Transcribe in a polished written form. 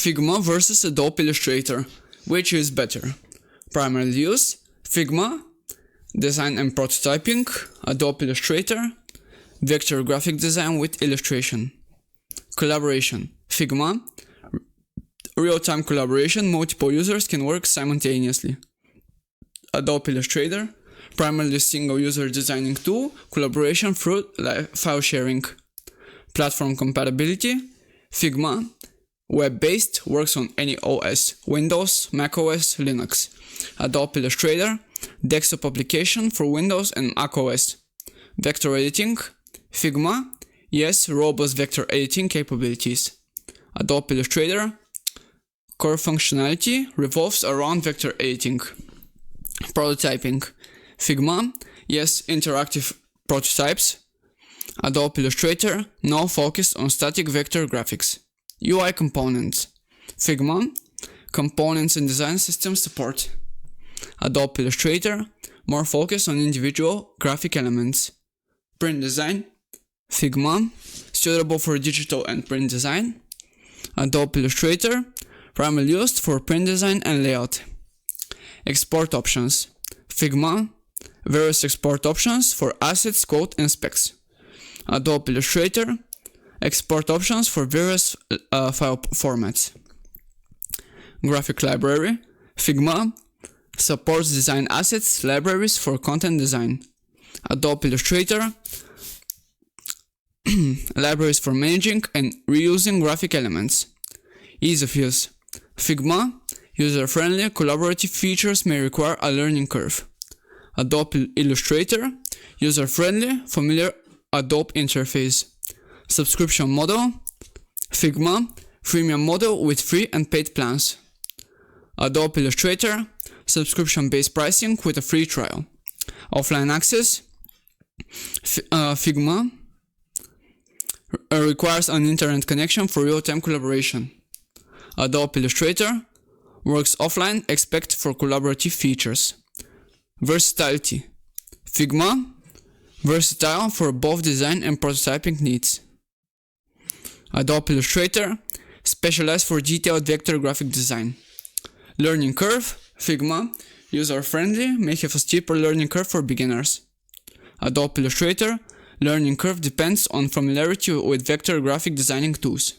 Figma versus Adobe Illustrator. Which is better? Primarly Use, Figma, Design and Prototyping, Adobe Illustrator, Vector Graphic Design with Illustration. Collaboration, Figma, real-time collaboration, multiple users can work simultaneously. Adobe Illustrator, primarily single-user designing tool, collaboration through file sharing. Platform compatibility, Figma, web-based, works on any OS, Windows, macOS, Linux. Adobe Illustrator, desktop application for Windows and macOS. Vector editing, Figma, yes, robust vector editing capabilities. Adobe Illustrator, core functionality revolves around vector editing. Prototyping, Figma, yes, interactive prototypes. Adobe Illustrator, no focus on static vector graphics. UI components, Figma, components and design system support. Adobe Illustrator, more focus on individual graphic elements. Print design, Figma, suitable for digital and print design. Adobe Illustrator, primarily used for print design and layout. Export options, Figma, various export options for assets, code and specs. Adobe Illustrator, export options for various file formats. Graphic library, Figma, supports design assets, libraries for content design. Adobe Illustrator, libraries for managing and reusing graphic elements. Ease of use, Figma, user-friendly, collaborative features may require a learning curve. Adobe Illustrator, user-friendly, familiar Adobe interface. Subscription model, Figma, freemium model with free and paid plans. Adobe Illustrator, subscription-based pricing with a free trial. Offline access, Figma, requires an internet connection for real-time collaboration. Adobe Illustrator, works offline except for collaborative features. Versatility, Figma, versatile for both design and prototyping needs. Adobe Illustrator, specialized for detailed vector graphic design. Learning curve, Figma, user-friendly, may have a steeper learning curve for beginners. Adobe Illustrator, learning curve depends on familiarity with vector graphic designing tools.